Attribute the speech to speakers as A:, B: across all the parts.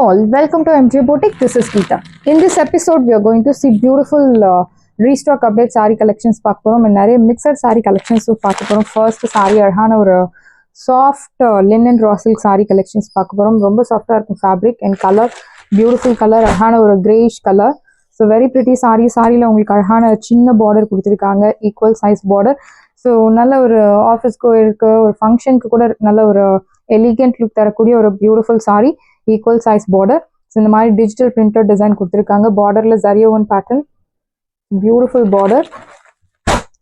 A: all, welcome to MJ Boutique. This is Geeta. In this episode, we are going to see beautiful restock update saree collections பார்க்கறோம் and நிறைய mixed saree collections பார்க்கறோம். First saree அழகான ஒரு soft linen raw silk saree collections பார்க்கறோம். ரொம்ப சாஃப்ட்டா இருக்கும் fabric and color, beautiful color, அழகான ஒரு grayish color. So very pretty saree. சாரில உங்களுக்கு அழகான சின்ன border கொடுத்திருக்காங்க, equal size border. So நல்ல ஒரு ஆஃபீஸ்க்கு இருக்க ஒரு ஃபங்க்ஷனுக்கு கூட நல்ல ஒரு எலிகென்ட் லுக் தரக்கூடிய ஒரு beautiful sorry, equal size border. So இந்த மாதிரி டிஜிட்டல் பிரிண்டட் டிசைன் கொடுத்துருக்காங்க. பார்டரில் ஜரியோ ஒன் பேட்டர்ன், பியூட்டிஃபுல் பார்டர்.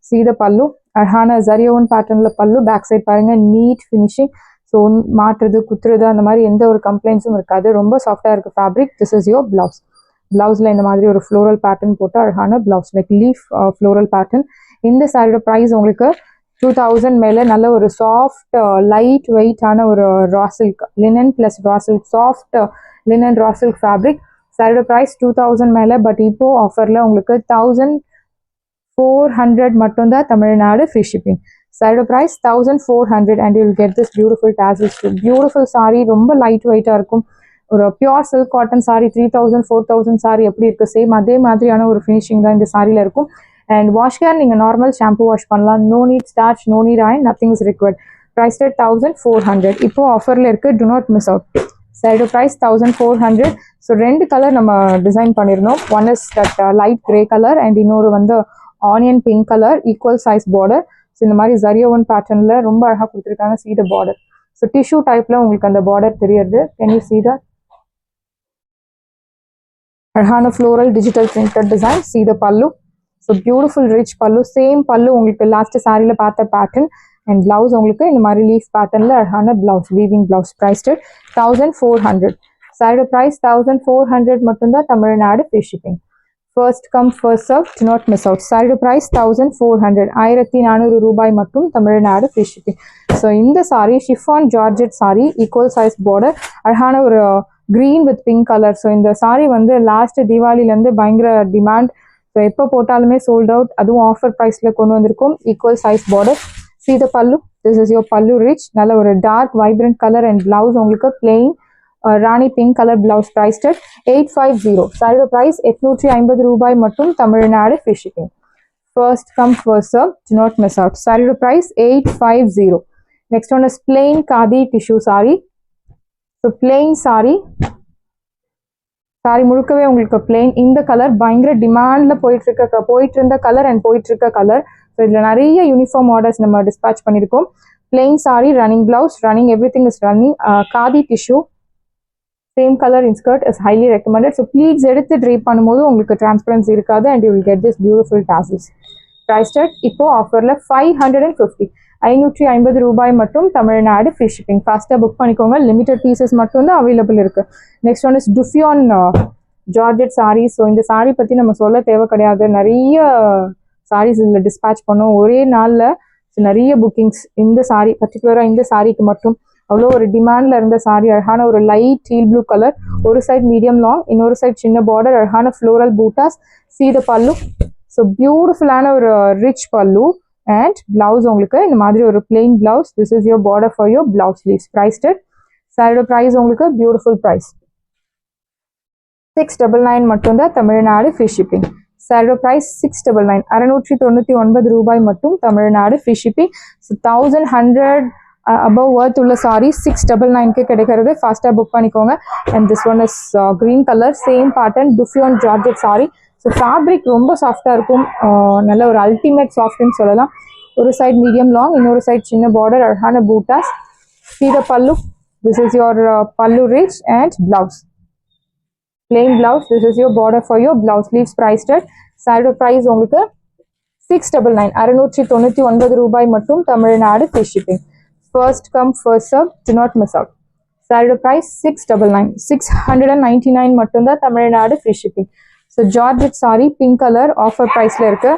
A: சீத பல்லு, அழகான ஜரியோ ஒன் பேட்டர்னில் பல்லு. பேக் சைட் பாருங்கள், நீட் ஃபினிஷிங். ஸோ மாட்டுறது குத்துறது அந்த மாதிரி எந்த ஒரு கம்ப்ளைண்ட்ஸும் இருக்காது. ரொம்ப சாஃப்டாக இருக்குது fabric. This is your blouse. பிளவுஸில் இந்த மாதிரி ஒரு ஃப்ளோரல் பேட்டர்ன் போட்டு அழகான blouse, like leaf floral pattern. இந்த சாரியோட ப்ரைஸ் உங்களுக்கு 2000 மேலே. நல்ல ஒரு சாஃப்ட் லைட் வெயிட்டான ஒரு raw silk, linen plus raw silk, soft linen raw silk fabric. சாரியோட ப்ரைஸ் 2000 மேலே. பட் இப்போ ஆஃபரில் உங்களுக்கு 1400 மட்டும்தான், தமிழ்நாடு ஃப்ரீ ஷிப்பிங். சாரியோட price 1400 and you will get this beautiful tassels. Beautiful sari, ரொம்ப லைட் வெயிட்டாக இருக்கும். ஒரு pure silk cotton sari 3000 4000 sari எப்படி இருக்குது, சேம் அதே மாதிரியான ஒரு ஃபினிஷிங் தான் இந்த சாரியில் இருக்கும். அண்ட் வாஷ் கேர் நீங்கள் நார்மல் ஷாம்பு வாஷ் பண்ணலாம். No need starch, no need iron, nothing is required. Price 1400. இப்போ ஆஃபரில் இருக்குது, do not miss out. Side price 1400. So ரெண்டு கலர் நம்ம டிசைன் பண்ணியிருந்தோம். One is that light grey colour and இன்னொரு வந்து onion pink colour, equal size border. So இந்த மாதிரி ஜரியோ ஒன் பேட்டர்னில் ரொம்ப அழகாக கொடுத்துருக்காங்க. See the border. So tissue டைப்பில் உங்களுக்கு அந்த பார்டர் தெரியுது. கேன் யூ சீ த அழகான floral digital printed design. Sea the பல்லு. ஸோ பியூட்டிஃபுல் ரிச் பல்லு, சேம் பல்லு உங்களுக்கு லாஸ்ட் சாரியில் பார்த்த பேட்டர்ன். அண்ட் பிளவுஸ் உங்களுக்கு இந்த மாதிரி லீஃப் பேட்டர்னில் அழகான பிளவுஸ், வீவிங் பிளவுஸ். ப்ரைஸ் 1400. சாரியோட ப்ரைஸ் 1400 மட்டும்தான், Tamil Nadu free shipping. First come first serve, do not miss out. சாரியோட ப்ரைஸ் 1400, 1400 ரூபாய் மட்டும், தமிழ்நாடு ஃப்ரீ ஷிப்பிங். ஸோ இந்த sorry chiffon georgette sorry, equal size border, அழகான ஒரு green with pink colour. So இந்த sorry வந்து லாஸ்ட் தீபாவளிலேருந்து பயங்கர டிமாண்ட். ஸோ எப்போ போட்டாலுமே சோல்ட் அவுட், அதுவும் ஆஃபர் ப்ரைஸில் கொண்டு வந்திருக்கும். Equal size border. See the pallu. This is your pallu rich, நல்ல ஒரு dark vibrant colour. And blouse உங்களுக்கு plain rani pink colour blouse. Price 850. சாரியோட ப்ரைஸ் 850 ரூபாய் மட்டும், Tamil Nadu free shipping. First come first serve, do not miss out. சாரியோட price 850. Next one is plain khadi tissue sari. So plain sari, sari முழுக்கவே உங்களுக்கு plain. இந்த கலர் பயங்கர டிமாண்டில் போயிட்டு இருந்த கலர் அண்ட் போயிட்டு இருக்க கலர். ஸோ இதில் நிறைய யூனிஃபார்ம் ஆர்டர்ஸ் நம்ம டிஸ்பேச் பண்ணியிருக்கோம். Plain sari, running blouse, running everything is running. Khadi tissue, same colour in skirt is highly recommended. So pleats எடுத்து ட்ரீப் பண்ணும்போது உங்களுக்கு டிரான்ஸ்பரன்சி இருக்காது and you will get this beautiful tassels. Price இப்போ ஆஃபரில் 550, 550 ரூபாய் மட்டும், தமிழ்நாடு ஃப்ரீ ஷிப்பிங். ஃபாஸ்ட்டாக புக் பண்ணிக்கோங்க. லிமிடெட் பீசஸ் மட்டும் தான் அவைலபிள் இருக்குது. Next one is dupion georgette sari. So இந்த சாரீ பற்றி நம்ம சொல்ல தேவை கிடையாது. நிறைய சாரீஸ் இதில் டிஸ்பேச் பண்ணோம் ஒரே நாளில். ஸோ நிறைய புக்கிங்ஸ். இந்த சாரீ பர்டிகுலராக இந்த சாரீக்கு மட்டும் அவ்வளோ ஒரு டிமாண்டில் இருந்த சாரீ. அழகான ஒரு லைட் டீல் ப்ளூ கலர், ஒரு சைட் மீடியம் லாங், இன்னொரு சைட் சின்ன பார்டர், அழகான ஃப்ளோரல் பூட்டாஸ். சீ த பல்லு. ஸோ பியூட்டிஃபுல்லான ஒரு ரிச் பல்லு அண்ட் பிளவுஸ் உங்களுக்கு இந்த மாதிரி ஒரு plain blouse. This is your border for your blouse sleeves. Price சாரியோட ப்ரைஸ் உங்களுக்கு பியூட்டிஃபுல் ப்ரைஸ் 699 மட்டும்தான், தமிழ்நாடு ஃப்ரீ ஷிப்பிங். சாரியோட ப்ரைஸ் 699, 699 ரூபாய் மட்டும், Tamil Nadu free shipping. So 1100 above worth உள்ள சாரி 699க்கு கிடைக்கிறது. ஃபாஸ்ட்டாக புக் பண்ணிக்கோங்க. And this one is green colour, same pattern, dupion georgette sari. So fabric ரொம்ப சாஃப்டாக இருக்கும். நல்ல ஒரு அல்டிமேட் சாஃப்ட்னு சொல்லலாம். ஒரு சைட் மீடியம் லாங், இன்னொரு சைட் சின்ன பார்டர், அழகான பூட்டாஸ். See the pallu. This is your pallu rich and blouse, plain blouse. This is your border for your blouse sleeves. Price சாரியோட ப்ரைஸ் உங்களுக்கு 699, 699 ரூபாய் மட்டும், Tamil Nadu free shipping. First come first serve, do not miss out. சாரியோட price 699, 699 மட்டும்தான், Tamil Nadu free shipping. So georgette sari pink colour offer ப்ரைஸில் இருக்கு.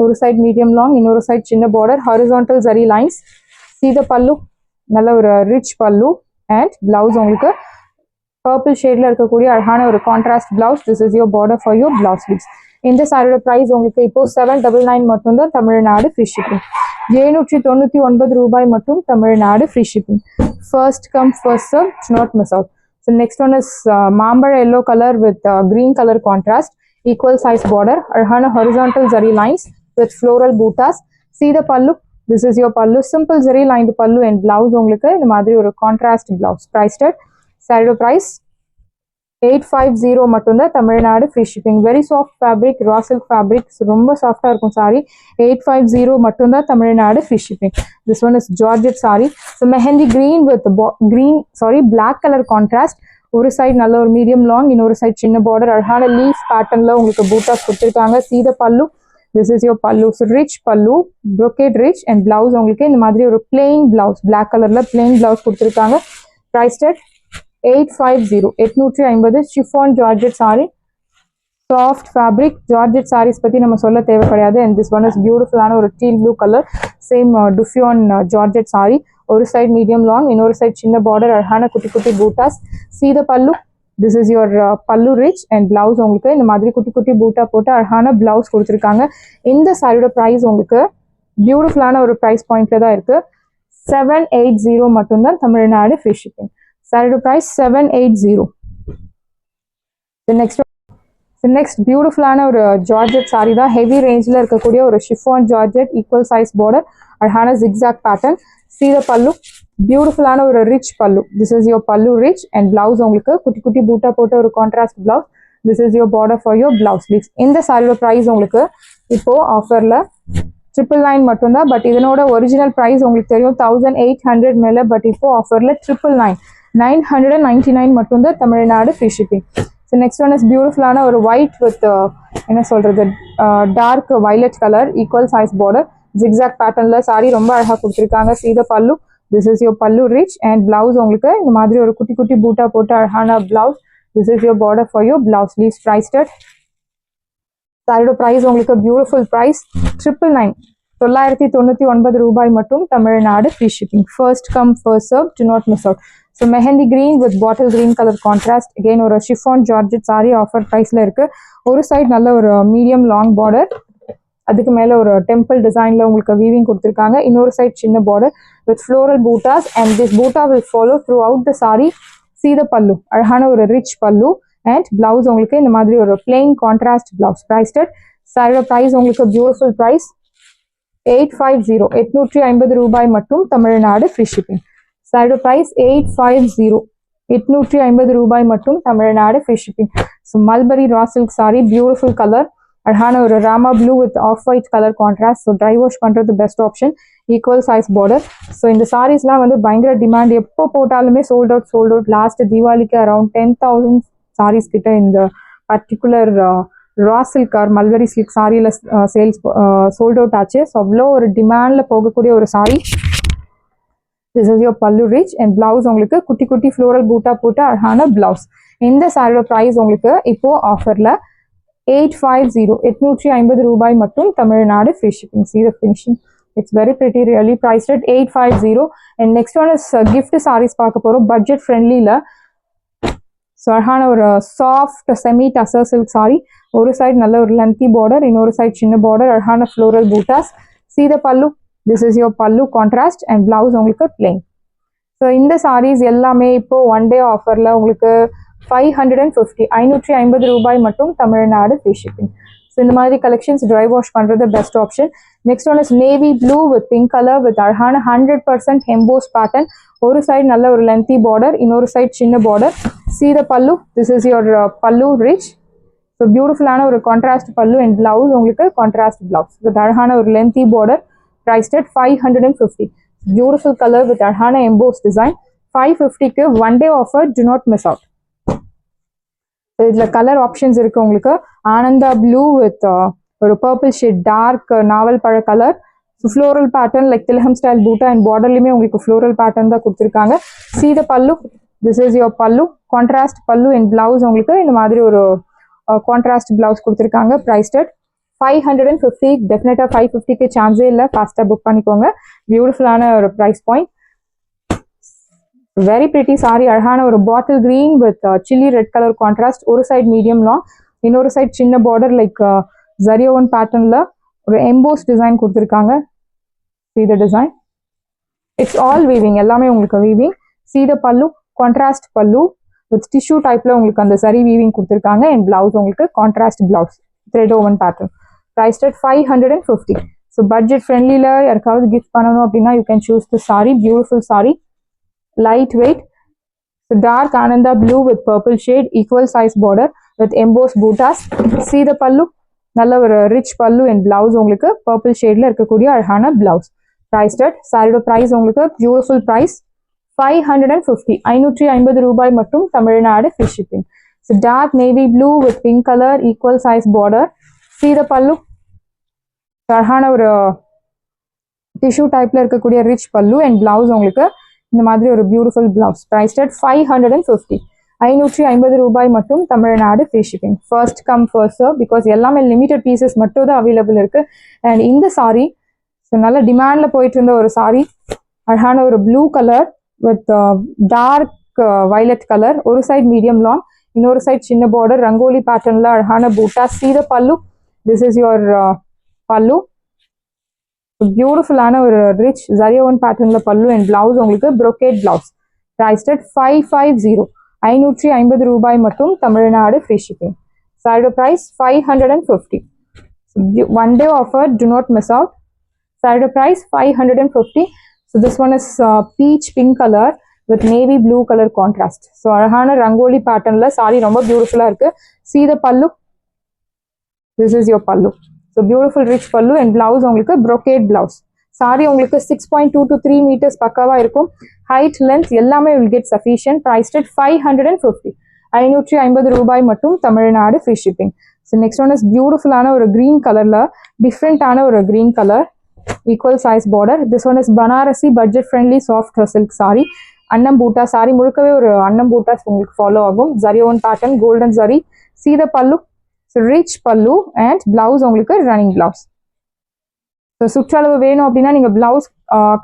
A: ஒரு side medium long, இன்னொரு சைட் சின்ன border, horizontal zari lines. Sea the பல்லு. நல்ல ஒரு ரிச் பல்லு அண்ட் பிளவுஸ் உங்களுக்கு பர்பிள் ஷேடில் இருக்கக்கூடிய அழகான ஒரு contrast blouse. This is your border for your blouse sleeves. இந்த சாரியோட ப்ரைஸ் உங்களுக்கு இப்போ 799 மட்டும்தான், தமிழ்நாடு ஃப்ரீ ஷிப்பிங். 799 ரூபாய் மட்டும், Tamil Nadu free shipping. First come first serve, not miss out. So next one is mambara yellow color with green color contrast, equal size border, arhana horizontal zari lines with floral buttas. See the pallu. This is your pallu, simple zari lined pallu and blouse உங்களுக்கு இந்த மாதிரி ஒரு contrast blouse. Priced at saree price 850 மட்டும்தான், Tamil Nadu free shipping. Very soft fabric, raw silk fabric, ரொம்ப சாஃப்டா இருக்கும் saree. 850 மட்டும்தான், Tamil Nadu free shipping. This one is Georgette saree. So mehendi green with black color contrast. ஒரு சைடு நல்ல ஒரு மீடியம் லாங், இன்னொரு side சின்ன பார்டர், அழகான லீஃப் பேட்டர்ன்ல உங்களுக்கு பூட்டாஸ் கொடுத்துருக்காங்க. See the pallu. This is your pallu. So rich pallu, brocade rich and blouse உங்களுக்கு இந்த மாதிரி ஒரு plain blouse, black colorல plain blouse கொடுத்துருக்காங்க. Priced at 850, 850. Chiffon Georgette saree, soft fabric. Georgette sarees பத்தி நம்ம சொல்ல தேவை கிடையாது. And this one is beautiful ஆன ஒரு teal blue color, same Duffion Georgette saree. ஒரு சைடு மீடியம் லாங், இன்னொரு சைடு சின்ன பார்டர், அழகான குட்டி குட்டி buttas. See the pallu. This is your pallu rich and blouse உங்களுக்கு இந்த மாதிரி குட்டி குட்டி பூட்டா போட்டு அழகான பிளவுஸ் கொடுத்துருக்காங்க. இந்த சாரியோட ப்ரைஸ் உங்களுக்கு பியூட்டிஃபுல்லான ஒரு ப்ரைஸ் பாயிண்ட்ல தான் இருக்கு. 780 மட்டும்தான், தமிழ்நாடு ஃப்ரீ ஷிப்பிங். சாரியோட ப்ரைஸ் 780. நெக்ஸ்ட் பியூட்டிஃபுல்லான ஒரு ஜார்ஜெட் சாரி தான். ஹெவி ரேஞ்சில் இருக்கக்கூடிய ஒரு chiffon georgette, equal size border, அழகான zigzag pattern. See the pallu. பியூட்டிஃபுல்லான ஒரு rich pallu. This is your pallu rich and blouse உங்களுக்கு குட்டி குட்டி பூட்டா போட்ட ஒரு contrast blouse. This is your border for your blouse sleeves. இந்த சாரியோட ப்ரைஸ் உங்களுக்கு இப்போ ஆஃபர்ல 999 மட்டும்தான். பட் இதனோட ஒரிஜினல் ப்ரைஸ் உங்களுக்கு தெரியும் 1800 மேல. பட் இப்போ ஆஃபர்ல 999, 999 மட்டும்தான், Tamil Nadu free shipping. So next one is பியூட்டிஃபுல்லான ஒரு ஒயிட் வித் என்ன சொல்றது dark violet colour, equal size border, zigzag பேட்டர்ன்ல சாரி ரொம்ப அழகா கொடுத்துருக்காங்க. See the pallu. This is your pallu rich and blouse உங்களுக்கு இந்த மாதிரி ஒரு குட்டி குட்டி பூட்டா போட்டு அழகான blouse. This is your border for your blouse sleeves. Priced at சாரியோட பிரைஸ் உங்களுக்கு பியூட்டிஃபுல் பிரைஸ் 999, 999 ரூபாய் மட்டும், Tamil Nadu free shipping. First come first serve, do not miss out. So mehndi green with bottle green colour contrast, again ஒரு chiffon georgette sorry offer ப்ரைஸ்ல இருக்கு. ஒரு side நல்ல ஒரு medium long border, அதுக்கு மேல ஒரு டெம்பிள் டிசைன்ல உங்களுக்கு வீவிங் கொடுத்துருக்காங்க. இன்னொரு சைட் சின்ன border with floral buttas and this Buta will follow through out the sorry. See the pallu. அழகான ஒரு ரிச் பல்லு அண்ட் பிளவுஸ் உங்களுக்கு இந்த மாதிரி ஒரு plain contrast blouse. Priced at சாரியோட பிரைஸ் உங்களுக்கு பியூட்டிஃபுல் பிரைஸ் 850, 850 ரூபாய் மட்டும், தமிழ்நாடு ஃப்ரீ ஷிப்பிங். சாரியோட பிரைஸ் 850, 850 ரூபாய் மட்டும், Tamil Nadu free shipping. So mulberry raw silk sari, beautiful colour, அழகான ஒரு Rama blue with off white colour contrast. So dry wash பண்ணுறது best option, equal size border. So இந்த சாரீஸ்லாம் வந்து பயங்கர டிமாண்ட், எப்போ போட்டாலுமே சோல்ட் அவுட். லாஸ்ட் தீபாவளிக்கு அரௌண்ட் 10,000 சாரீஸ் கிட்ட இந்த particular raw silk or mulberry silk சாரியில் சேல்ஸ் சோல்ட் அவுட் ஆச்சு. ஸோ அவ்வளோ ஒரு டிமாண்டில் போகக்கூடிய ஒரு sari. This is your pallu rich and blouse உங்களுக்கு குட்டி குட்டி ஃப்ளோரல் பூட்டா போட்டு அழகான பிளவுஸ். இந்த சாரியோட ப்ரைஸ் உங்களுக்கு இப்போ ஆஃபரில் 850, 850 ரூபாய் மட்டும், Tamil Nadu free shipping. See the finishing. It's very pretty, really. Priced at 850. And next one is gift sarees பார்க்க போறோம், பட்ஜெட் ஃப்ரெண்ட்லில. ஸோ அழகான ஒரு soft semi tussar silk sorry. ஒரு சைடு நல்ல ஒரு லென்த்தி பார்டர், இன்னொரு சைடு சின்ன பார்டர், அழகான floral buttas. See the pallu. This is your pallu contrast and blouse உங்களுக்கு plain. ஸோ இந்த சாரீஸ் எல்லாமே இப்போ ஒன் டே ஆஃபர்ல உங்களுக்கு 550, 550 ரூபாய் மட்டும், தமிழ்நாடு ஃப்ரீ ஷிப்பிங். ஸோ இந்த மாதிரி கலெக்ஷன்ஸ் ட்ரை வாஷ் பண்ணுறது best option. Next one is navy blue with pink colour with அழகான 100% எம்போஸ் பேட்டர்ன். ஒரு சைடு நல்ல ஒரு லென்த்தி பார்டர், இன்னொரு சைடு சின்ன border. See the pallu. This is your pallu rich. So பியூட்டிஃபுல்லான ஒரு கான்ட்ராஸ்ட் பல்லு அண்ட் பிளவுஸ் உங்களுக்கு கான்ட்ராஸ்ட் பிளவுஸ் வித் அழகான ஒரு lengthy border. Priced at 550. Beautiful color with அழகான எம்போஸ் டிசைன். 550க்கு one day offer, do not miss out. இதுல colour options இருக்கு உங்களுக்கு. ஆனந்தா ப்ளூ வித் ஒரு பர்பிள் ஷேட், டார்க் நாவல் பழ கலர், ஃப்ளோரல் பேட்டர்ன் லைக் திலகம் ஸ்டைல் பூட்டா அண்ட் பார்டர்லயுமே உங்களுக்கு ஃப்ளோரல் பேட்டர்ன் தான் கொடுத்துருக்காங்க. See the pallu. This is your pallu, contrast pallu and blouse உங்களுக்கு இந்த மாதிரி ஒரு கான்ட்ராஸ்ட் பிளவுஸ் கொடுத்துருக்காங்க. Priced at 550. டெஃபினட்டா 550க்கு சான்ஸே இல்லை, ஃபாஸ்டா புக் பண்ணிக்கோங்க. பியூட்டிஃபுல்லான ஒரு price point. Very pretty sari, அழகான ஒரு bottle green with chilli red colour contrast. ஒரு சைடு மீடியம் லாங், இன்னொரு சைடு சின்ன பார்டர் லைக் ஜரியோன் பேட்டர்ன்ல ஒரு எம்போஸ் டிசைன் கொடுத்துருக்காங்க. See the design. It's all weaving, எல்லாமே உங்களுக்கு weaving. See the pallu, contrast pallu with tissue டைப்ல உங்களுக்கு அந்த சரி வீவிங் கொடுத்துருக்காங்க. அண்ட் பிளவுஸ் உங்களுக்கு contrast blouse thread woven pattern. priced at 550. So budget ஃப்ரெண்ட்லியில் யாருக்காவது கிஃப்ட் பண்ணணும் அப்படின்னா you can choose the sari. Beautiful sari, light weight. So dark Ananda blue with purple shade, equal size border with emboss butas. see the pallu, நல்ல ஒரு rich pallu and blouse உங்களுக்கு purple ஷேட்ல இருக்கக்கூடிய அழகான பிளவுஸ். priced at சாரியோட ப்ரைஸ் உங்களுக்கு பியூட்டிஃபுல் ப்ரைஸ் 550. 550 ரூபாய் மட்டும். Tamil Nadu free shipping. So dark navy blue with pink colour, equal size border. see the பல்லு, அழகான ஒரு டிஷ்யூ டைப்ல இருக்கக்கூடிய ரிச் பல்லு அண்ட் பிளவுஸ் உங்களுக்கு இந்த மாதிரி ஒரு பியூட்டிஃபுல் பிளவுஸ். priced at 550. 550 ரூபாய் மட்டும். Tamil Nadu free shipping. First come first serve, because எல்லாமே லிமிடெட் பீசஸ் மட்டும் தான் அவைலபிள் இருக்கு. அண்ட் இந்த சாரி ஸோ நல்ல டிமாண்ட்ல போயிட்டு இருந்த ஒரு சாரி, அழகான ஒரு blue colour with dark violet colour. ஒரு சைட் மீடியம் லாங், இன்னொரு சைட் சின்ன பார்டர், ரங்கோலி பேட்டர்ன்ல அழகான பூட்டா. see the பல்லு, this is your பல்லு. பியூட்டிஃபுல்லான ஒரு ரிச் ஜரியோன் பேட்டர்ன்ல பல்லு அண்ட் பிளவுஸ் உங்களுக்கு brocade பிளவுஸ். priced at 550. 550 ரூபாய் மட்டும். Tamil Nadu free shipping. சாரியோட price 550. One day offer, do not miss out. சாரியோட price 550. so this one is peach pink color with navy blue color contrast. so அழகான ரங்கோலி பேட்டர்ன்ல சாரி ரொம்ப பியூட்டிஃபுல்லா இருக்கு. see the பல்லு, this is your பல்லு. So beautiful rich pallu and blouse உங்களுக்கு brocade blouse. Sorry உங்களுக்கு 6.2 to 3 meters பக்காவா இருக்கும். ஹைட் லென்த் எல்லாமே will get sufficient. priced at 550. 550 ரூபாய் மட்டும். Tamil Nadu free shipping. So next one is பியூட்டிஃபுல்லான ஒரு கிரீன் கலர்ல டிஃப்ரெண்டான ஒரு green colour, equal size border. This one is Banarasi budget friendly soft silk sorry. அன்னம் பூட்டா சாரி முழுக்கவே ஒரு அன்னம் பூட்டாஸ் உங்களுக்கு ஃபாலோ ஆகும். ஜரியோன் pattern, golden zari. see the pallu, rich pallu and blouse உங்களுக்கு ரன்னிங் பிளவுஸ். ஸோ சுற்றளவு வேணும் அப்படின்னா நீங்க பிளவுஸ்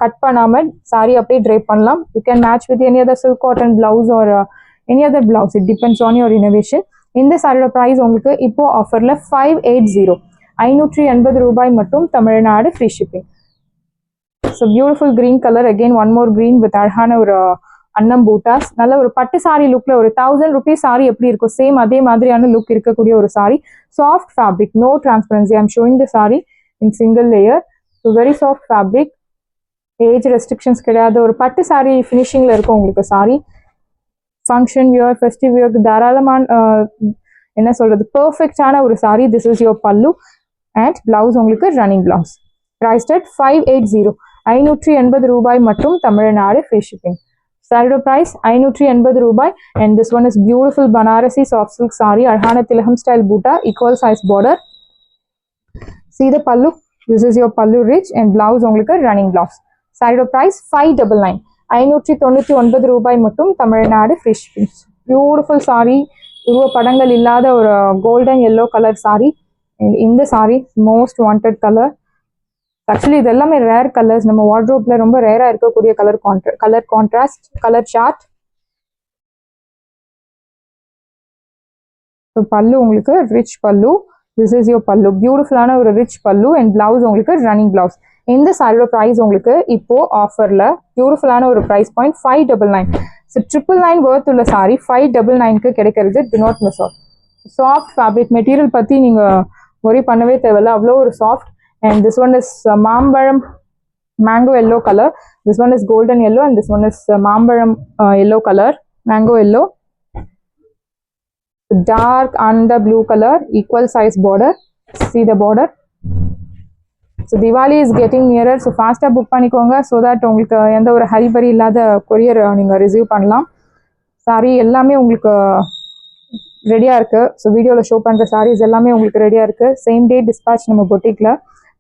A: கட் பண்ணாம சாரி அப்படியே ட்ரேப் பண்ணலாம். You can match with any other silk cotton blouse or any other blouse. It depends on your innovation. இந்த சாரியோட ப்ரைஸ் உங்களுக்கு இப்போ ஆஃபர்ல 580. 580 ரூபாய் மட்டும். Tamil Nadu free shipping. So beautiful green colour, again one more green with அழகான ஒரு அன்னம் பூட்டாஸ். நல்ல ஒரு பட்டு சாரி லுக்ல ஒரு 1000 rupees சாரி எப்படி இருக்கும் சேம் அதே மாதிரியான லுக் இருக்கக்கூடிய ஒரு sari. Soft fabric, no transparency. I am showing the sari in single layer. So very soft fabric, age restrictions கிடையாது. ஒரு பட்டு சாரி ஃபினிஷிங்ல இருக்கும் உங்களுக்கு சாரி. ஃபங்க்ஷன் வியர், ஃபெஸ்டிவ் வியர்க்கு தாராளமான என்ன சொல்றது பெர்ஃபெக்டான ஒரு sari. This is your pallu and blouse உங்களுக்கு ரன்னிங் பிளவுஸ். priced at 580. 580 ரூபாய் மட்டும். Tamil Nadu free shipping. சாரியோட பிரைஸ் 580 ரூபாய். And this one is beautiful Banarasi soft silk sorry, அழகான திலகம் style Buta, equal size border. see the பல்லு, this is your பல்லு ரிச் அண்ட் பிளவுஸ் உங்களுக்கு ரன்னிங் பிளவுஸ். சாரியோட பிரைஸ் 599. 599 ரூபாய் மட்டும். Tamil Nadu free shipping. Beautiful sorry, உருவ படங்கள் இல்லாத ஒரு கோல்டன் எல்லோ கலர் சாரி. இந்த sorry most wanted colour. Actually இது எல்லாமே ரேர் கலர்ஸ். நம்ம வார்ட்ரோப்ல ரொம்ப ரேரா இருக்கக்கூடிய கலர் கான்ட்ராஸ்ட், கலர் சார்ட். பல்லு உங்களுக்கு rich pallu. This is your பல்லு. பியூட்டிஃபுல்லான ஒரு ரிச் பல்லு அண்ட் பிளவுஸ் உங்களுக்கு ரன்னிங் பிளவுஸ். இந்த சாரியோட ப்ரைஸ் உங்களுக்கு இப்போ ஆஃபர்ல பியூட்டிஃபுல்லான ஒரு ப்ரைஸ் பாயிண்ட் 599. ஸோ 999 வர்த் உள்ள சாரி 599க்கு கிடைக்கிறது. To not miss out. Soft fabric material பத்தி நீங்க ஒரி பண்ணவே தேவையில்ல, அவ்வளோ ஒரு soft. And this one is Mambaram mango yellow color. This one is golden yellow and this one is Mambaram yellow color, mango yellow. Dark under blue color, equal size border. See the border. So Diwali is getting nearer, so faster book பண்ணிக்கோங்க so that உங்களுக்கு எந்த ஒரு hurry burry இல்லாத courier நீங்க receive பண்ணலாம். Sorry எல்லாமே உங்களுக்கு ரெடியா இருக்கு. ஸோ வீடியோவில் ஷோ பண்ற சாரீஸ் எல்லாமே உங்களுக்கு ரெடியா இருக்கு. சேம் டே டிஸ்பேச் நம்ம பொட்டிக்ல.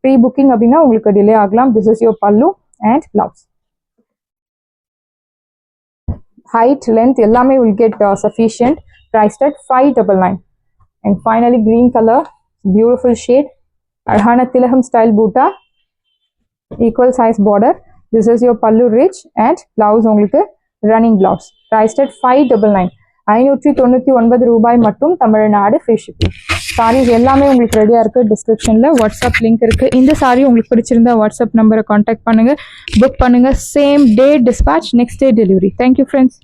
A: ப்ரீ புக்கிங் அப்படின்னா உங்களுக்கு டிலே ஆகலாம். திஸ் இஸ் யோர் பல்லு அண்ட் பிளவுஸ். ஹைட் லென்த் எல்லாமே will get sufficient. priced at 599. and finally green color, beautiful shade, அழகான திலகம் style Buta, equal size border. this is your pallu rich and blouse உங்களுக்கு running blouse. priced at 599. 599 ரூபாய் மட்டும். Tamil Nadu free shipping. Saris எல்லாமே உங்களுக்கு ரெடியா இருக்கு. டிஸ்கிரிப்ஷன்ல வாட்ஸ்அப் லிங்க் இருக்கு. இந்த சாரி உங்களுக்கு பிடிச்சிருந்தா வாட்ஸ்அப் நம்பரை கான்டாக்ட் பண்ணுங்க, புக் பண்ணுங்க. Same day dispatch, next day delivery. Thank you friends.